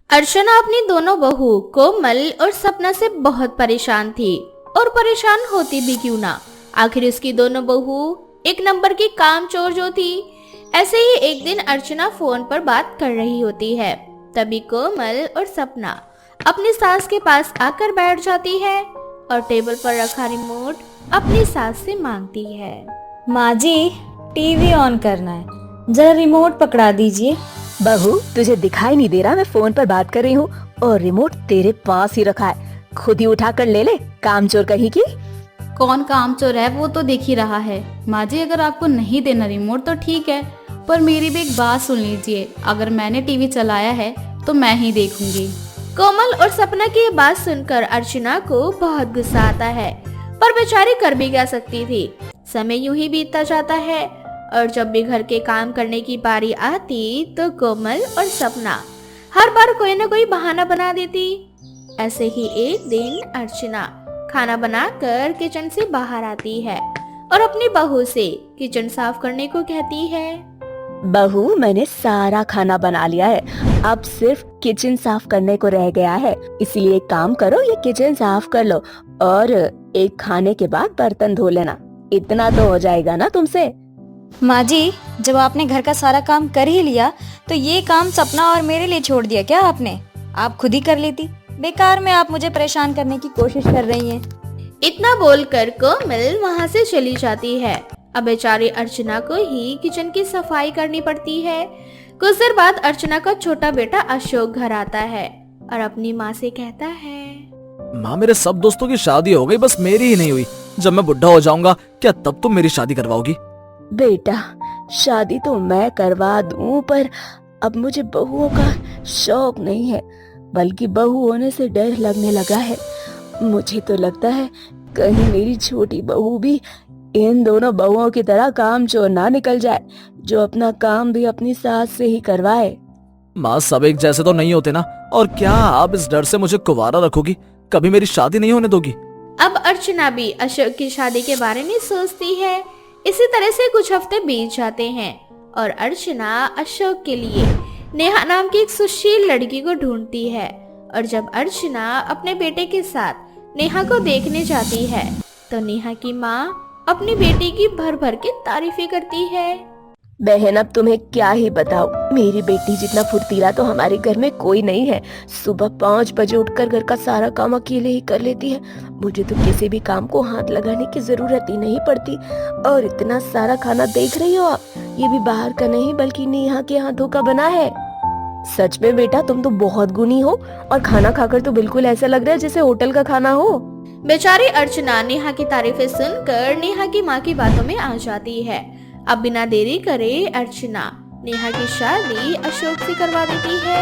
अर्चना अपनी दोनों बहू कोमल और सपना से बहुत परेशान थी और परेशान होती भी क्यों ना। आखिर उसकी दोनों बहू एक नंबर की कामचोर जो थी। ऐसे ही एक दिन अर्चना फोन पर बात कर रही होती है, तभी कोमल और सपना अपनी सास के पास आकर बैठ जाती है और टेबल पर रखा रिमोट अपनी सास से मांगती है। माँ जी, टीवी ऑन करना है, जरा रिमोट पकड़ा दीजिए। बहू, तुझे दिखाई नहीं दे रहा मैं फोन पर बात कर रही हूँ और रिमोट तेरे पास ही रखा है, खुद ही उठा कर ले कामचोर कहीं की। कौन कामचोर है वो तो देख ही रहा है। माँ जी, अगर आपको नहीं देना रिमोट तो ठीक है, पर मेरी भी एक बात सुन लीजिए, अगर मैंने टीवी चलाया है तो मैं ही देखूंगी। कोमल और सपना की ये बात सुनकर अर्चना को बहुत गुस्सा आता है, पर बेचारी कर भी क्या सकती थी। समय यूं ही बीतता जाता है और जब भी घर के काम करने की बारी आती तो कोमल और सपना हर बार कोई न कोई बहाना बना देती। ऐसे ही एक दिन अर्चना खाना बनाकर किचन से बाहर आती है और अपनी बहू से किचन साफ करने को कहती है। बहू, मैंने सारा खाना बना लिया है, अब सिर्फ किचन साफ करने को रह गया है, इसलिए एक काम करो, ये किचन साफ कर लो और एक खाने के बाद बर्तन धो लेना, इतना तो हो जाएगा ना तुमसे। माँ जी, जब आपने घर का सारा काम कर ही लिया तो ये काम सपना और मेरे लिए छोड़ दिया क्या आपने? आप खुद ही कर लेती, बेकार में आप मुझे परेशान करने की कोशिश कर रही हैं। इतना बोलकर कोमल वहाँ से चली जाती है। अब बेचारी अर्चना को ही किचन की सफाई करनी पड़ती है। कुछ देर बाद अर्चना का छोटा बेटा अशोक घर आता है और अपनी माँ से कहता है, माँ, मेरे सब दोस्तों की शादी हो गई, बस मेरी ही नहीं हुई। जब मैं बुढ़ा हो जाऊंगा क्या तब तुम मेरी शादी करवाओगी? बेटा, शादी तो मैं करवा दूं, पर अब मुझे बहुओं का शौक नहीं है, बल्कि बहू होने से डर लगने लगा है। मुझे तो लगता है कहीं मेरी छोटी बहू भी इन दोनों बहुओं की तरह कामचोर ना निकल जाए, जो अपना काम भी अपनी सास से ही करवाए। माँ, सब एक जैसे तो नहीं होते ना, और क्या आप इस डर से मुझे कुंवारा रखोगी, कभी मेरी शादी नहीं होने दोगी? अब अर्चना भी अशोक की शादी के बारे में सोचती है। इसी तरह से कुछ हफ्ते बीत जाते हैं और अर्चना अशोक के लिए नेहा नाम की एक सुशील लड़की को ढूंढती है। और जब अर्चना अपने बेटे के साथ नेहा को देखने जाती है तो नेहा की माँ अपनी बेटी की भर भर के तारीफें करती है। बहन, अब तुम्हें क्या ही बताऊं, मेरी बेटी जितना फुर्तीला तो हमारे घर में कोई नहीं है। सुबह 5 बजे उठकर घर का सारा काम अकेले ही कर लेती है, मुझे तो किसी भी काम को हाथ लगाने की जरूरत ही नहीं पड़ती। और इतना सारा खाना देख रही हो आप, ये भी बाहर का नहीं बल्कि नेहा के हाथों का बना है। सच में बेटा, तुम तो बहुत गुणी हो और खाना खाकर तो बिल्कुल ऐसा लग रहा है जैसे होटल का खाना हो। बेचारी अर्चना नेहा की तारीफें सुनकर नेहा की माँ की बातों में आ जाती है। अब बिना देरी करे अर्चना नेहा की शादी अशोक से करवा देती है।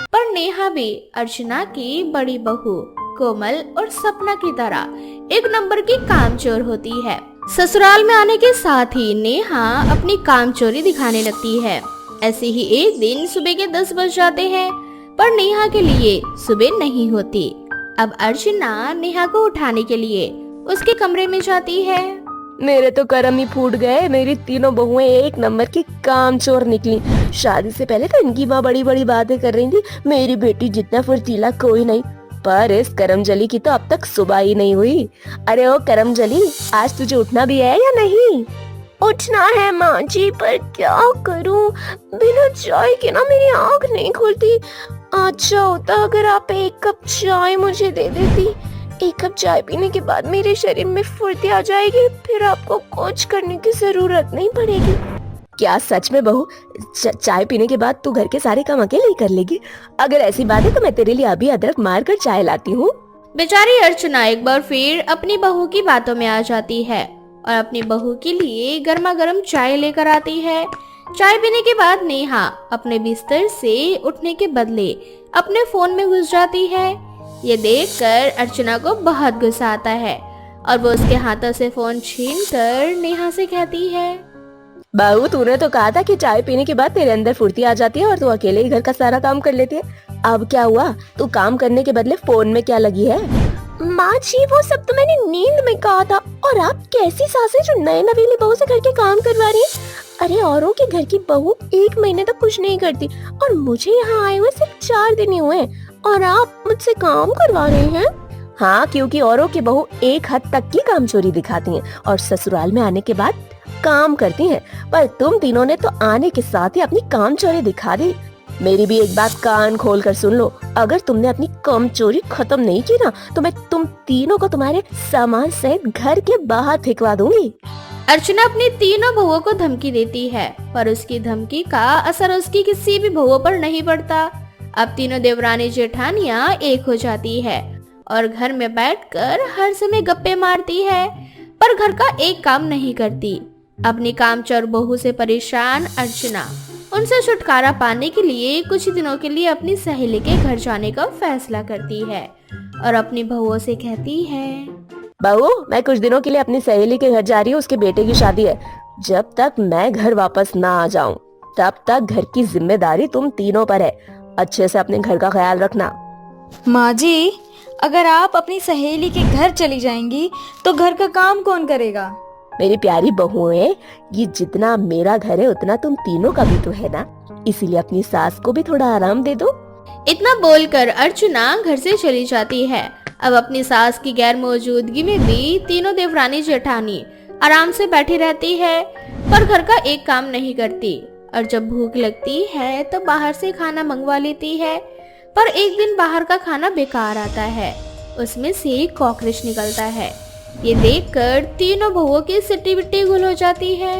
पर नेहा भी अर्चना की बड़ी बहू कोमल और सपना की तरह एक नंबर की कामचोर होती है। ससुराल में आने के साथ ही नेहा अपनी कामचोरी दिखाने लगती है। ऐसे ही एक दिन सुबह के 10 बज जाते हैं, पर नेहा के लिए सुबह नहीं होती। अब अर्चना नेहा को उठाने के लिए उसके कमरे में जाती है। मेरे तो कर्म ही फूट गए, मेरी तीनों बहुएं एक नंबर की कामचोर निकली। शादी से पहले तो इनकी माँ बड़ी बड़ी बातें कर रही थी, मेरी बेटी जितना फुर्तीला कोई नहीं, पर इस करमजली की तो अब तक सुबह ही नहीं हुई। अरे ओ करमजली, आज तुझे उठना भी है या नहीं? उठना है माँ जी, पर क्या करूँ, बिना चाय के ना मेरी आँख नहीं खुलती। अच्छा होता अगर आप एक कप चाय मुझे दे देती, एक कप चाय पीने के बाद मेरे शरीर में फुर्ती आ जाएगी, फिर आपको कुछ करने की जरूरत नहीं पड़ेगी। क्या सच में बहू, चाय पीने के बाद तू घर के सारे काम अकेले ही कर लेगी? अगर ऐसी बात है तो मैं तेरे लिए अभी अदरक मार कर चाय लाती हूँ। बेचारी अर्चना एक बार फिर अपनी बहू की बातों में आ जाती है और अपनी बहू के लिए गर्मा गर्म चाय लेकर आती है। चाय पीने के बाद नेहा अपने बिस्तर से उठने के बदले अपने फोन में घुस जाती है। ये देखकर अर्चना को बहुत गुस्सा आता है और वो उसके हाथों से फोन छीनकर नेहा से कहती है, बहू, तूने तो कहा था कि चाय पीने के बाद तेरे अंदर फुर्ती आ जाती है और तू अकेले ही घर का सारा काम कर लेती है। अब क्या हुआ, तू काम करने के बदले फोन में क्या लगी है? माँ जी, वो सब तो मैंने नींद में कहा था, और आप कैसी सास है जो नए नवेली बहू से घर के काम करवा रही है? अरे औरों के घर की बहू 1 महीने तक कुछ नहीं करती और मुझे यहाँ आए हुए सिर्फ 4 दिन ही हुए हैं और आप मुझसे काम करवा रहे हैं। हाँ, क्योंकि औरों की बहू एक हद तक की कामचोरी दिखाती हैं और ससुराल में आने के बाद काम करती हैं, पर तुम तीनों ने तो आने के साथ ही अपनी कामचोरी दिखा दी। मेरी भी एक बात कान खोल कर सुन लो, अगर तुमने अपनी कामचोरी खत्म नहीं की ना तो मैं तुम तीनों को तुम्हारे सामान सहित घर के बाहर फेंकवा दूंगी। अर्चना अपनी तीनों बहुओं को धमकी देती है, पर उसकी धमकी का असर उसकी किसी भी बहुओं पर नहीं पड़ता। अब तीनों देवरानी जेठानियां एक हो जाती है और घर में बैठकर हर समय गप्पे मारती है, पर घर का एक काम नहीं करती। अपनी कामचोर बहू से परेशान अर्चना उनसे छुटकारा पाने के लिए कुछ दिनों के लिए अपनी सहेली के घर जाने का फैसला करती है और अपनी बहुओं से कहती है, बहू, मैं कुछ दिनों के लिए अपनी सहेली के घर जा रही हूँ, उसके बेटे की शादी है। जब तक मैं घर वापस ना आ जाऊँ तब तक घर की जिम्मेदारी तुम तीनों पर है। अच्छे से अपने घर का ख्याल रखना। माँ जी, अगर आप अपनी सहेली के घर चली जाएंगी तो घर का काम कौन करेगा? मेरी प्यारी बहुएं, ये जितना मेरा घर है उतना तुम तीनों का भी तो है ना, इसीलिए अपनी सास को भी थोड़ा आराम दे दो। इतना बोलकर अर्चना घर से चली जाती है। अब अपनी सास की गैर मौजूदगी में भी तीनों देवरानी जेठानी आराम से बैठी रहती है, पर घर का एक काम नहीं करती और जब भूख लगती है तो बाहर से खाना मंगवा लेती है। पर एक दिन बाहर का खाना बेकार आता है, उसमें से कॉकरोच निकलता है। ये देखकर तीनों बहुओं की सिट्टी बिट्टी गुल हो जाती है।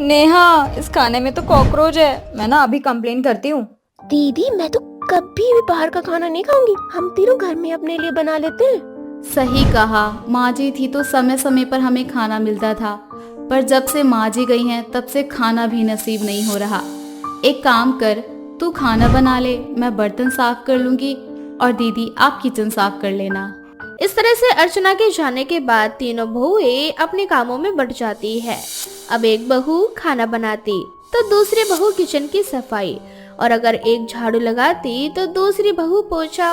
नेहा, इस खाने में तो कॉकरोच है, मैं ना अभी कंप्लेन करती हूँ। दीदी, मैं तो कभी भी बाहर का खाना नहीं खाऊंगी, हम तीनों घर में अपने लिए बना लेते हैं। सही कहा, माँ जी थी तो समय समय पर हमें खाना मिलता था, पर जब से माँ जी गई हैं तब से खाना भी नसीब नहीं हो रहा। एक काम कर, तू खाना बना ले, मैं बर्तन साफ कर लूंगी और दीदी आप किचन साफ कर लेना। इस तरह से अर्चना के जाने के बाद तीनों बहुएं अपने कामों में बट जाती है। अब एक बहू खाना बनाती तो दूसरी बहू किचन की सफाई, और अगर एक झाड़ू लगाती तो दूसरी बहू पोछा।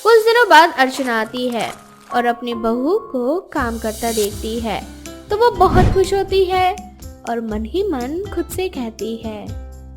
कुछ दिनों बाद अर्चना आती है और अपनी बहू को काम करता देखती है तो वो बहुत खुश होती है और मन ही मन खुद से कहती है,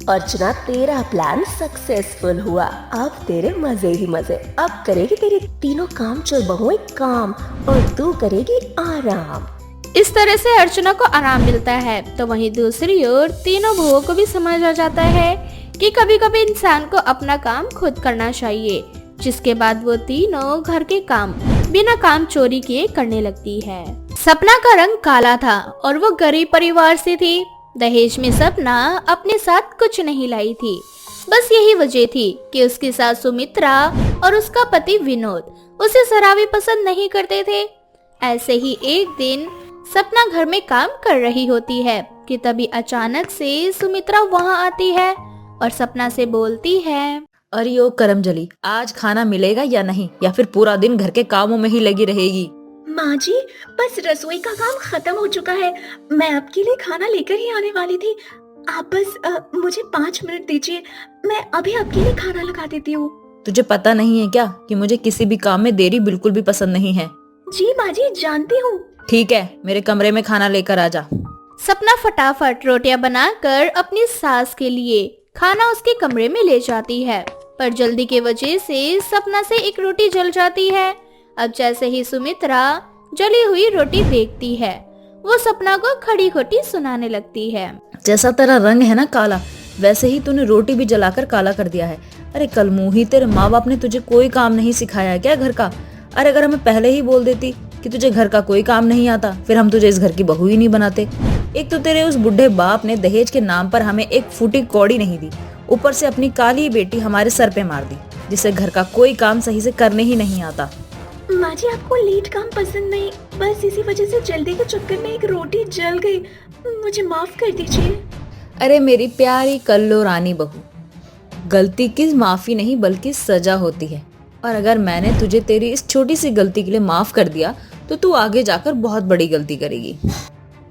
अर्चना, तेरा प्लान सक्सेसफुल हुआ, अब तेरे मजे ही मजे। अब करेगी तेरी तीनों कामचोर बहुएं काम और तू करेगी आराम। इस तरह से अर्चना को आराम मिलता है। तो वहीं दूसरी ओर तीनों बहुओं को भी समझ आ जाता है कि कभी कभी इंसान को अपना काम खुद करना चाहिए, जिसके बाद वो तीनों घर के काम बिना काम चोरी किए करने लगती है। सपना का रंग काला था और वो गरीब परिवार से थी। दहेज में सपना अपने साथ कुछ नहीं लाई थी, बस यही वजह थी कि उसकी सास सुमित्रा और उसका पति विनोद उसे शराबी पसंद नहीं करते थे। ऐसे ही एक दिन सपना घर में काम कर रही होती है कि तभी अचानक से सुमित्रा वहां आती है और सपना से बोलती है, अरे ओ करमजली, आज खाना मिलेगा या नहीं, या फिर पूरा दिन घर के कामों में ही लगी रहेगी? माँ जी, बस रसोई का काम खत्म हो चुका है, मैं आपके लिए खाना लेकर ही आने वाली थी। आप बस मुझे 5 मिनट दीजिए, मैं अभी आपके लिए खाना लगा देती हूँ। तुझे पता नहीं है क्या कि मुझे किसी भी काम में देरी बिल्कुल भी पसंद नहीं है? जी माँ जी, जानती हूँ। ठीक है, मेरे कमरे में खाना लेकर आ जा। सपना फटाफट रोटियां बनाकर अपनी सास के लिए खाना उसके कमरे में ले जाती है, पर जल्दी के वजह से सपना से एक रोटी जल जाती है। अब जैसे ही सुमित्रा जली हुई रोटी देखती है, वो सपना को खड़ी खोटी सुनाने लगती है। जैसा तेरा रंग है ना काला, वैसे ही तूने रोटी भी जलाकर काला कर दिया है। अरे कलमुही, तेरे माँ बाप ने तुझे कोई काम नहीं सिखाया है क्या घर का? अरे अगर हमें पहले ही बोल देती कि तुझे घर का कोई काम नहीं आता, फिर हम तुझे इस घर की बहू ही नहीं बनाते। एक तो तेरे उस बुढ़े बाप ने दहेज के नाम पर हमें एक फूटी कौड़ी नहीं दी, ऊपर से अपनी काली बेटी हमारे सर पे मार दी, जिससे घर का कोई काम सही से करने ही नहीं आता। माँ जी, आपको लेट काम पसंद नहीं, बस इसी वजह से जल्दी के चक्कर में एक रोटी जल गई, मुझे माफ कर दीजिए। अरे मेरी प्यारी कल्लो रानी बहू, गलती की माफी नहीं बल्कि सजा होती है, और अगर मैंने तुझे तेरी इस छोटी सी गलती के लिए माफ कर दिया तो तू आगे जाकर बहुत बड़ी गलती करेगी।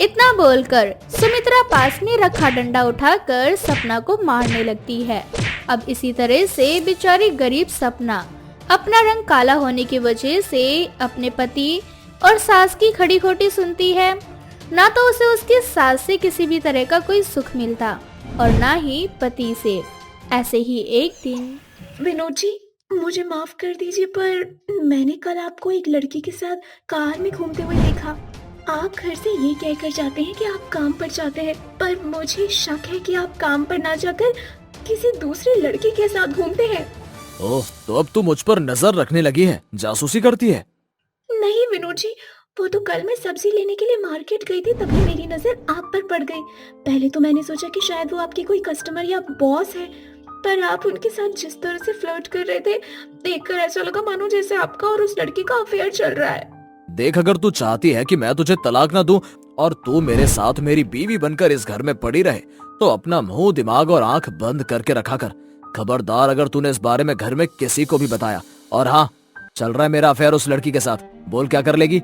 इतना बोलकर सुमित्रा पास में रखा डंडा उठाकर सपना को मारने लगती है। अब इसी तरह से बेचारी गरीब सपना अपना रंग काला होने की वजह से अपने पति और सास की खड़ी खोटी सुनती है ना तो उसे उसकी सास से किसी भी तरह का कोई सुख मिलता और ना ही पति से। ऐसे ही एक दिन विनोद जी, मुझे माफ कर दीजिए, पर मैंने कल आपको एक लड़की के साथ कार में घूमते हुए देखा। आप घर से ये कहकर जाते हैं कि आप काम पर जाते हैं, पर मुझे शक है कि आप काम पर ना जाकर किसी दूसरे लड़के के साथ घूमते हैं। ओह, तो अब तू मुझ पर नजर रखने लगी है, जासूसी करती है। नहीं विनोद जी, वो तो कल मैं सब्जी लेने के लिए मार्केट गई थी, तभी मेरी नजर आप पर पड़ गई। पहले तो मैंने सोचा कि शायद वो आपकी कोई कस्टमर या बॉस है, पर आप उनके साथ जिस तरह से फ्लर्ट कर रहे थे, देखकर ऐसा लगा मानो जैसे आपका और उस लड़की का अफेयर चल रहा है। देख, अगर तू चाहती है कि मैं तुझे तलाक ना दूं और तू मेरे साथ मेरी बीवी बनकर इस घर में पड़ी रहे, तो अपना मुंह, दिमाग और आंख बंद करके रखा कर। खबरदार अगर तूने इस बारे में घर में किसी को भी बताया। और हाँ, चल रहा है मेरा अफेयर उस लड़की के साथ, बोल क्या कर लेगी?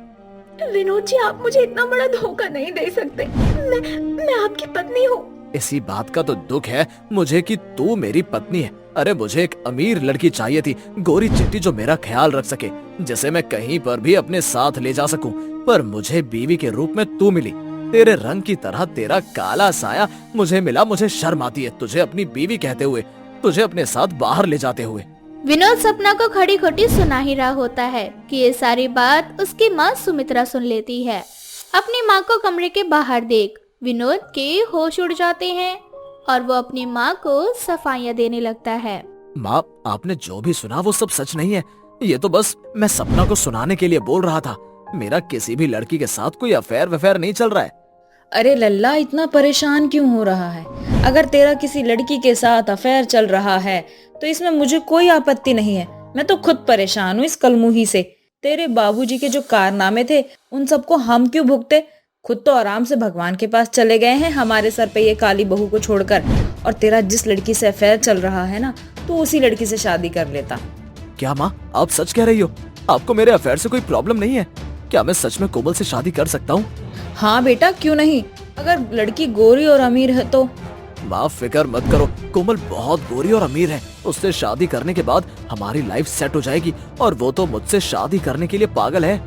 विनोद जी, आप मुझे इतना बड़ा धोखा नहीं दे सकते। मैं आपकी पत्नी हूँ। इसी बात का तो दुख है मुझे कि तू मेरी पत्नी है। अरे मुझे एक अमीर लड़की चाहिए थी, गोरी चिट्टी, जो मेरा ख्याल रख सके, जिसे मैं कहीं पर भी अपने साथ ले जा सकूं। पर मुझे बीवी के रूप में तू मिली। तेरे रंग की तरह तेरा काला साया मुझे मिला। मुझे शर्म आती है तुझे अपनी बीवी कहते हुए, तुझे अपने साथ बाहर ले जाते हुए। विनोद सपना को खड़ी खोटी सुना ही रहा होता है कि ये सारी बात उसकी माँ सुमित्रा सुन लेती है। अपनी माँ को कमरे के बाहर देख विनोद के होश उड़ जाते हैं और वो अपनी माँ को सफाइयाँ देने लगता है। माँ, आपने जो भी सुना वो सब सच नहीं है। ये तो बस मैं सपना को सुनाने के लिए बोल रहा था। मेरा किसी भी लड़की के साथ कोई अफेयर वफेयर नहीं चल रहा है। अरे लल्ला, इतना परेशान क्यों हो रहा है? अगर तेरा किसी लड़की के साथ अफेयर चल रहा है तो इसमें मुझे कोई आपत्ति नहीं है। मैं तो खुद परेशान हूँ इस कलमुही से। तेरे बाबूजी के जो कारनामे थे उन सबको हम क्यों भुगते? खुद तो आराम से भगवान के पास चले गए हैं हमारे सर पे ये काली बहू को छोड़कर। और तेरा जिस लड़की से अफेयर चल रहा है ना, तो उसी लड़की से शादी कर लेता। क्या माँ, आप सच कह रही हो? आपको मेरे अफेयर से कोई प्रॉब्लम नहीं है? क्या मैं सच में कोमल से शादी कर सकता हूँ? हाँ बेटा, क्यों नहीं। अगर लड़की गोरी और अमीर है तो। माँ, फिक्र मत करो, कोमल बहुत गोरी और अमीर है। उससे शादी करने के बाद हमारी लाइफ सेट हो जाएगी और वो तो मुझसे शादी करने के लिए पागल है।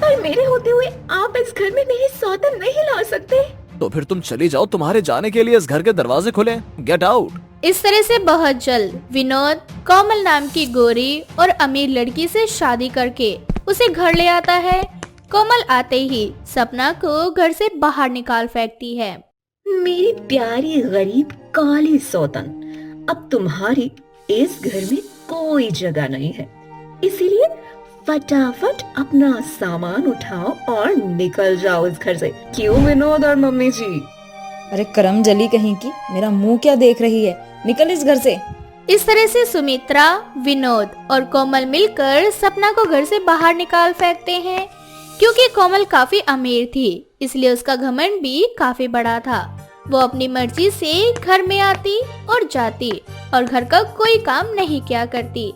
पर मेरे होते हुए आप इस घर में मेरी सौतन नहीं ला सकते। तो फिर तुम चली जाओ, तुम्हारे जाने के लिए इस घर के दरवाजे खुले। Get out. इस तरह से बहुत जल्द विनोद कोमल नाम की गोरी और अमीर लड़की से शादी करके उसे घर ले आता है। कोमल आते ही सपना को घर से बाहर निकाल फेंकती है। मेरी प्यारी गरीब काली सौतन, अब तुम्हारी इस घर में कोई जगह नहीं है, इसीलिए फटाफट अपना सामान उठाओ और निकल जाओ इस घर से। क्यों विनोद और मम्मी जी? अरे करम जली कहीं की, मेरा मुंह क्या देख रही है? निकल इस घर से। इस तरह से सुमित्रा, विनोद और कोमल मिलकर सपना को घर से बाहर निकाल फेंकते हैं। क्योंकि कोमल काफी अमीर थी, इसलिए उसका घमंड भी काफी बड़ा था। वो अपनी मर्जी से घर में आती और जाती और घर का कोई काम नहीं किया करती।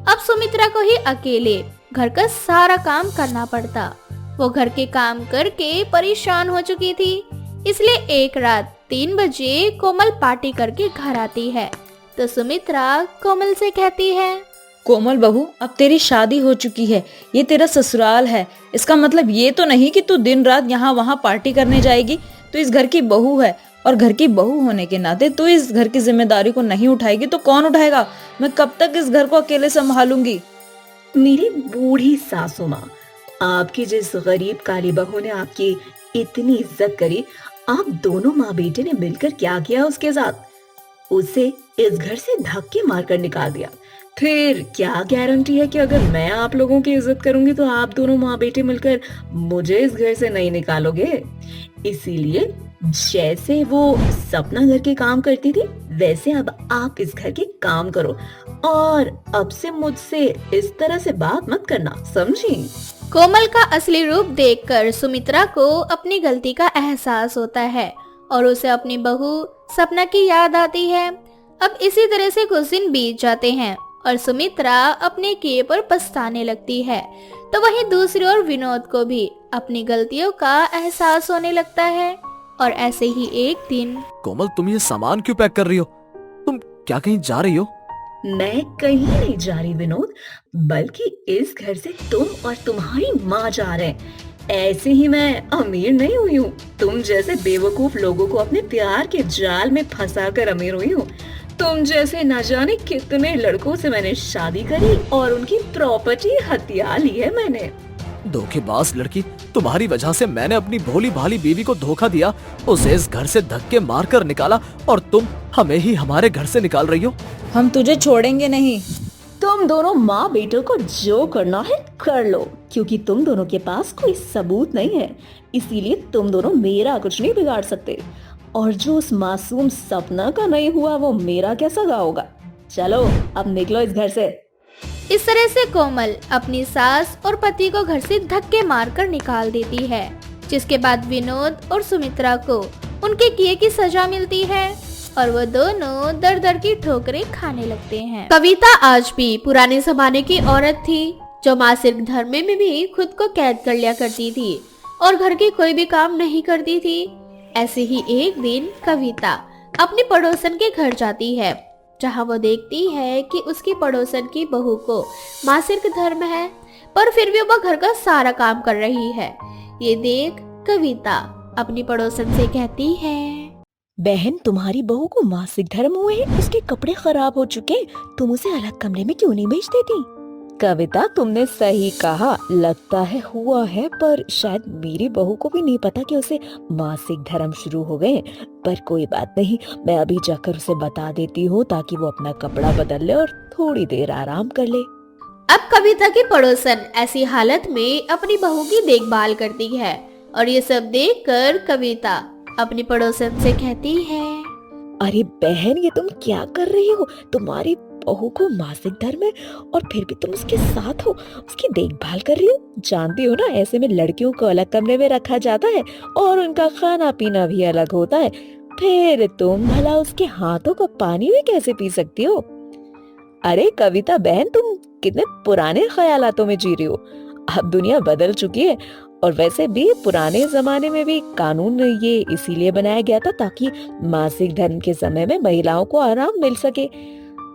अब सुमित्रा को ही अकेले घर का सारा काम करना पड़ता। वो घर के काम करके परेशान हो चुकी थी, इसलिए एक रात 3 बजे कोमल पार्टी करके घर आती है तो सुमित्रा कोमल से कहती है, कोमल बहू, अब तेरी शादी हो चुकी है, ये तेरा ससुराल है। इसका मतलब ये तो नहीं कि तू दिन रात यहाँ वहाँ पार्टी करने जाएगी। तू इस घर की बहू है और घर की बहू होने के नाते तू इस घर की जिम्मेदारी को नहीं उठाएगी तो कौन उठाएगा? मैं कब तक इस घर को अकेले संभालूंगी? मेरी बूढ़ी सासू माँ, आपकी जिस गरीब काली बहू ने आपकी इतनी इज्जत करी, आप दोनों माँ बेटे ने मिलकर क्या किया उसके साथ? उसे इस घर से धक्के मारकर निकाल दिया। फिर क्या गारंटी है कि अगर मैं आप लोगों की इज्जत करूंगी तो आप दोनों माँ बेटे मिलकर मुझे इस घर से नहीं निकालोगे? इसीलिए जैसे वो सपना घर के काम करती थी, वैसे अब आप इस घर के काम करो और अब से मुझसे इस तरह से बात मत करना, समझी? कोमल का असली रूप देखकर सुमित्रा को अपनी गलती का एहसास होता है और उसे अपनी बहू सपना की याद आती है। अब इसी तरह से कुछ दिन बीत जाते हैं और सुमित्रा अपने किए पर पछताने लगती है, तो वहीं दूसरी ओर विनोद को भी अपनी गलतियों का एहसास होने लगता है। और ऐसे ही एक दिन, कोमल, तुम ये सामान क्यों पैक कर रही हो? तुम क्या कहीं जा रही हो? मैं कहीं नहीं जा रही विनोद, बल्कि इस घर से तुम और तुम्हारी माँ जा रहे हैं। ऐसे ही मैं अमीर नहीं हुई हूँ, तुम जैसे बेवकूफ लोगों को अपने प्यार के जाल में फंसाकर अमीर हुई हूँ। तुम जैसे न जाने कितने लड़कों से मैंने शादी करी और उनकी प्रॉपर्टी हथिया ली है मैंने। धोखेबाज लड़की, तुम्हारी वजह से मैंने अपनी भोली भाली बीवी को धोखा दिया, उसे इस घर से धक्के मारकर निकाला और तुम हमें ही हमारे घर से निकाल रही हो। हम तुझे छोड़ेंगे नहीं। तुम दोनों माँ बेटों को जो करना है कर लो, क्योंकि तुम दोनों के पास कोई सबूत नहीं है, इसीलिए तुम दोनों मेरा कुछ नहीं बिगाड़ सकते। और जो उस मासूम सपना का नहीं हुआ वो मेरा कैसा होगा। चलो अब निकलो इस घर से। इस तरह से कोमल अपनी सास और पति को घर से धक्के मारकर निकाल देती है, जिसके बाद विनोद और सुमित्रा को उनके किए की सजा मिलती है और वो दोनों दर दर की ठोकरें खाने लगते हैं। कविता आज भी पुराने जमाने की औरत थी, जो मासिक धर्म में भी खुद को कैद कर लिया करती थी और घर के कोई भी काम नहीं करती थी। ऐसे ही एक दिन कविता अपनी पड़ोसन के घर जाती है, जहां वो देखती है कि उसकी पड़ोसन की बहू को मासिक धर्म है, पर फिर भी वह घर का सारा काम कर रही है। ये देख कविता अपनी पड़ोसन से कहती है, बहन, तुम्हारी बहू को मासिक धर्म हुए हैं, उसके कपड़े खराब हो चुके, तुम उसे अलग कमरे में क्यों नहीं भेज देती? कविता, तुमने सही कहा, लगता है हुआ है, पर शायद मेरी बहू को भी नहीं पता कि उसे मासिक धर्म शुरू हो गए। पर कोई बात नहीं, मैं अभी जाकर उसे बता देती हूँ ताकि वो अपना कपड़ा बदल ले और थोड़ी देर आराम कर ले। अब कविता की पड़ोसन ऐसी हालत में अपनी बहू की देखभाल करती है और ये सब देखकर कविता अपनी पड़ोसन से कहती है, अरे बहन, ये तुम क्या कर रही हो? तुम्हारी बहू को मासिक धर्म है और फिर भी तुम उसके साथ हो, उसकी देखभाल कर रही हो। जानती हो ना, ऐसे में लड़कियों को अलग कमरे में रखा जाता है और उनका खाना पीना भी अलग होता है। फिर तुम भला उसके हाथों का पानी भी कैसे पी सकती हो? अरे कविता बहन, तुम कितने पुराने ख्यालातों में जी रही हो। अब दुनिया बदल चुकी है और वैसे भी पुराने जमाने में भी कानून ये इसीलिए बनाया गया था ताकि मासिक धर्म के समय में महिलाओं को आराम मिल सके।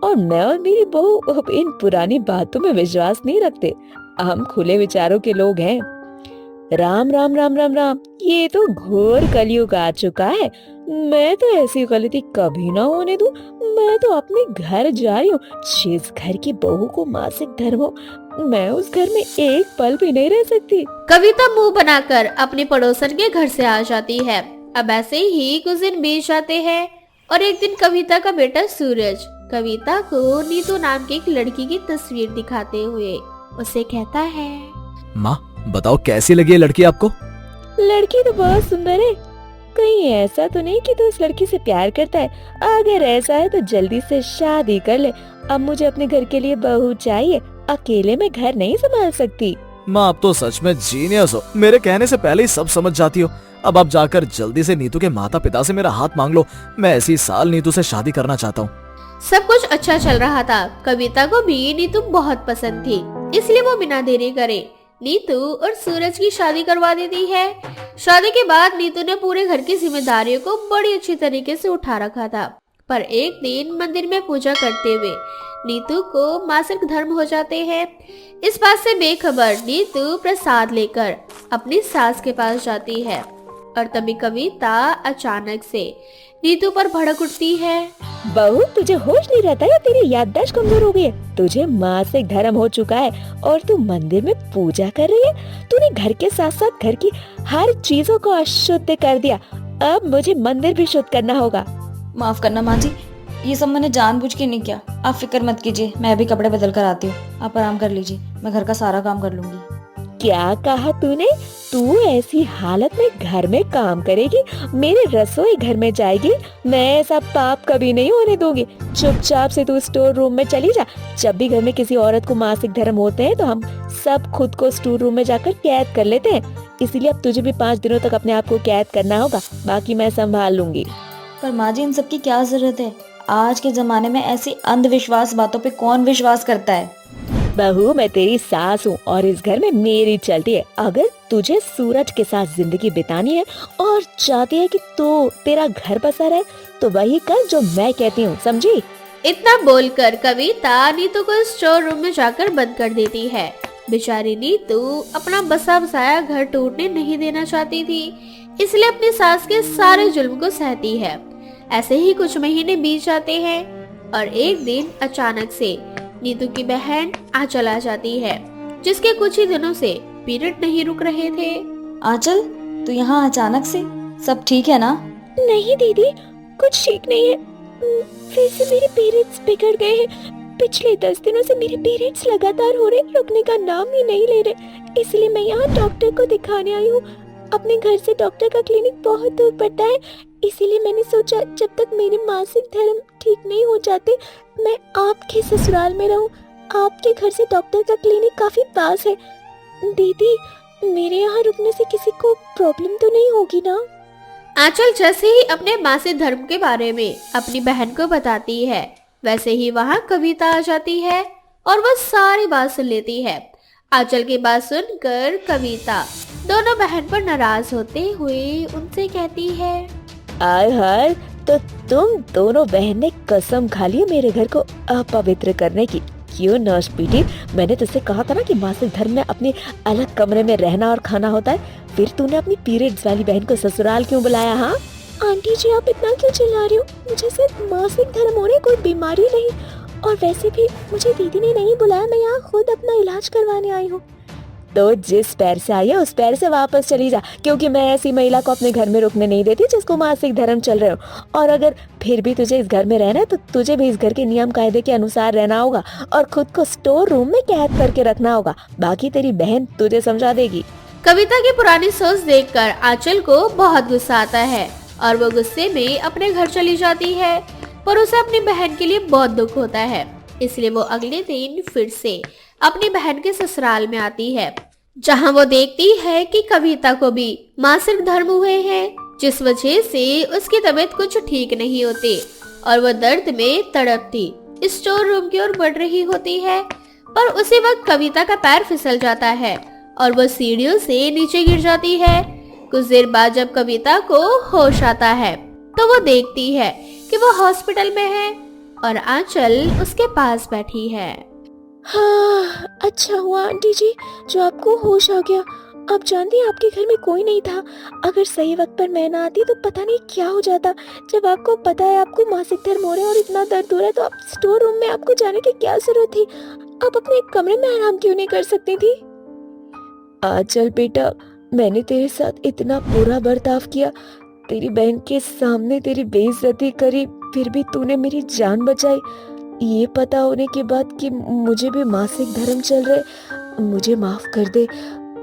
और मैं और मेरी बहू अब इन पुरानी बातों में विश्वास नहीं रखते, हम खुले विचारों के लोग हैं। राम राम राम राम राम, ये तो घोर कलयुग आ चुका है। मैं तो ऐसी गलती कभी ना होने दूं। मैं तो अपने घर जा रही हूँ। जिस घर की बहू को मासिक धर्म हो, मैं उस घर में एक पल भी नहीं रह सकती। कविता मुंह बनाकर अपने पड़ोसन के घर से आ जाती है। अब ऐसे ही कुछ दिन बीत जाते हैं और एक दिन कविता का बेटा सूरज कविता को नीतू नाम की एक लड़की की तस्वीर दिखाते हुए उसे कहता है, माँ बताओ कैसी लगी ये लड़की आपको? लड़की तो बहुत सुंदर है। कहीं ऐसा तो नहीं कि तू इस लड़की से प्यार करता है? अगर ऐसा है तो जल्दी से शादी कर ले। अब मुझे अपने घर के लिए बहू चाहिए, अकेले में घर नहीं संभाल सकती। माँ आप तो सच में जीनियस हो, मेरे कहने से पहले ही सब समझ जाती हो। अब आप जाकर जल्दी से नीतू के माता पिता से मेरा हाथ मांग लो। मैं इसी साल नीतू से शादी करना चाहता हूँ। सब कुछ अच्छा चल रहा था। कविता को भी नीतू बहुत पसंद थी, इसलिए वो बिना देरी करे नीतू और सूरज की शादी करवा देती है। शादी के बाद नीतू ने पूरे घर की जिम्मेदारियों को बड़ी अच्छी तरीके से उठा रखा था, पर एक दिन मंदिर में पूजा करते हुए नीतू को मासिक धर्म हो जाते हैं। इस बात से बेखबर नीतू प्रसाद लेकर अपनी सास के पास जाती है और तभी कविता अचानक से नीतू पर भड़क उठती है। बहू, तुझे होश नहीं रहता या तेरी याददाश्त कमजोर हो गई है? तुझे मासिक धर्म हो चुका है और तू मंदिर में पूजा कर रही है। तूने घर के साथ साथ घर की हर चीजों को अशुद्ध कर दिया। अब मुझे मंदिर भी शुद्ध करना होगा। माफ करना माँ जी, ये सब मैंने जानबूझ के नहीं किया। आप फिक्र मत कीजिए, मैं अभी कपड़े बदल कर आती हूँ। आप आराम कर लीजिए, मैं घर का सारा काम कर लूंगी। क्या कहा तूने? तू ऐसी हालत में घर में काम करेगी, मेरे रसोई घर में जाएगी? मैं ऐसा पाप कभी नहीं होने दूंगी। चुपचाप से तू स्टोर रूम में चली जा। जब भी घर में किसी औरत को मासिक धर्म होते हैं तो हम सब खुद को स्टोर रूम में जाकर कैद कर लेते हैं, इसीलिए अब तुझे भी 5 दिनों तक अपने आप को कैद करना होगा। बाकी मैं संभाल लूंगी। पर माँ जी, इन सब की क्या जरूरत है? आज के जमाने में ऐसी अंधविश्वास बातों पे कौन विश्वास करता है? बहू, मैं तेरी सास हूँ और इस घर में मेरी चलती है। अगर तुझे सूरज के साथ जिंदगी बितानी है और चाहती है कि तो तेरा घर बसा रहे, तो वही कर जो मैं कहती हूँ, समझी? इतना बोलकर कविता नीतू को स्टोर रूम में जाकर बंद कर देती है बेचारी नीतू अपना बसा बसाया घर टूटने नहीं देना चाहती थी, इसलिए अपनी सास के सारे जुल्म को सहती है। ऐसे ही कुछ महीने बीत जाते हैं और एक दिन अचानक से नीतू की बहन आंचल आ जाती है, जिसके कुछ ही दिनों से पीरियड नहीं रुक रहे थे। आंचल, तू यहाँ अचानक से, सब ठीक है ना? नहीं दीदी, कुछ ठीक नहीं है। फिर से मेरे पीरियड्स बिगड़ गए हैं। पिछले 10 दिनों से मेरे पीरियड्स लगातार हो रहे, रुकने का नाम ही नहीं ले रहे। इसलिए मैं यहाँ डॉक्टर को दिखाने आई हूँ। अपने घर से डॉक्टर का क्लिनिक बहुत दूर पड़ता है, इसीलिए मैंने सोचा जब तक मेरे मासिक धर्म ठीक नहीं हो जाते मैं आपके ससुराल में रहूं। आपके घर से डॉक्टर का क्लिनिक काफी पास है। दीदी, मेरे यहाँ रुकने से किसी को प्रॉब्लम तो नहीं होगी ना? आंचल जैसे ही अपने मासिक धर्म के बारे में अपनी बहन को बताती है, वैसे ही वहाँ कविता आ जाती है और वह सारी बात सुन लेती है। आंचल की बात सुनकर कविता दोनों बहन पर नाराज होते हुए उनसे कहती है, आय हाय, तो तुम दोनों बहन ने कसम खा ली मेरे घर को अपवित्र करने की। क्यों नर्स पीटी, मैंने तुझसे कहा था ना कि मासिक धर्म में अपने अलग कमरे में रहना और खाना होता है। फिर तूने अपनी पीरियड्स वाली बहन को ससुराल क्यों बुलाया? हाँ आंटी जी, आप इतना क्यों चिल्ला रही हो? मुझे सिर्फ मासिक धर्म होने कोई बीमारी नहीं, और वैसे भी मुझे दीदी ने नहीं बुलाया, मैं यहाँ खुद अपना इलाज करवाने आई हूँ। तो जिस पैर से आई है उस पैर से वापस चली जा, क्योंकि मैं ऐसी महिला को अपने घर में रुकने नहीं देती जिसको मासिक धर्म चल रहे हो। और अगर फिर भी तुझे इस घर में रहना है तो तुझे भी इस घर के नियम कायदे के अनुसार रहना होगा और खुद को स्टोर रूम में कैद करके रखना होगा। बाकी तेरी बहन तुझे समझा देगी। कविता की पुरानी सोच देखकर आंचल को बहुत गुस्सा आता है और वो गुस्से में अपने घर चली जाती है, पर उसे अपनी बहन के लिए बहुत दुख होता है। इसलिए वो अगले दिन फिर से अपनी बहन के ससुराल में आती है, जहां वो देखती है कि कविता को भी मासिक धर्म हुए हैं, जिस वजह से उसकी तबीयत कुछ ठीक नहीं होती और वो दर्द में तड़पती स्टोर रूम की ओर बढ़ रही होती है। पर उसी वक्त कविता का पैर फिसल जाता है और वो सीढ़ियों से नीचे गिर जाती है। कुछ देर बाद जब कविता को होश आता है तो वो देखती है कि वो हॉस्पिटल में है और आंचल उसके पास बैठी है। हाँ, अच्छा हुआ आंटी जी जो आपको होश आ गया। आप जानती हैं आपके घर में कोई नहीं था। अगर सही वक्त पर मैं ना आती तो पता नहीं क्या हो जाता। जब आपको पता है आपको मासिक धर्म हो रहे हैं और इतना दर्द हो रहा है तो आप स्टोर रूम में आपको जाने की क्या जरूरत थी? आप अपने कमरे में आराम क्यों नहीं कर सकती थी? आंचल बेटा, मैंने तेरे साथ इतना बुरा बर्ताव किया, तेरी बहन के सामने तेरी बेइज्जती करी, फिर भी तूने मेरी जान बचाई। ये पता होने के बाद कि मुझे भी मासिक धर्म चल रहे, मुझे माफ कर दे।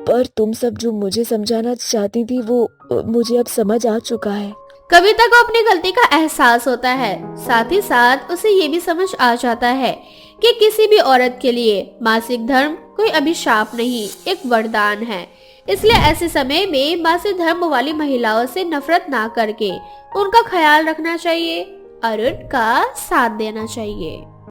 पर तुम सब जो मुझे समझाना चाहती थी वो मुझे अब समझ आ चुका है। कविता को अपनी गलती का एहसास होता है, साथ ही साथ उसे ये भी समझ आ जाता है कि किसी भी औरत के लिए मासिक धर्म कोई अभिशाप नहीं, एक वरदान है। इसलिए ऐसे समय में मासिक धर्म वाली महिलाओं से नफरत ना करके उनका ख्याल रखना चाहिए और उनका साथ देना चाहिए।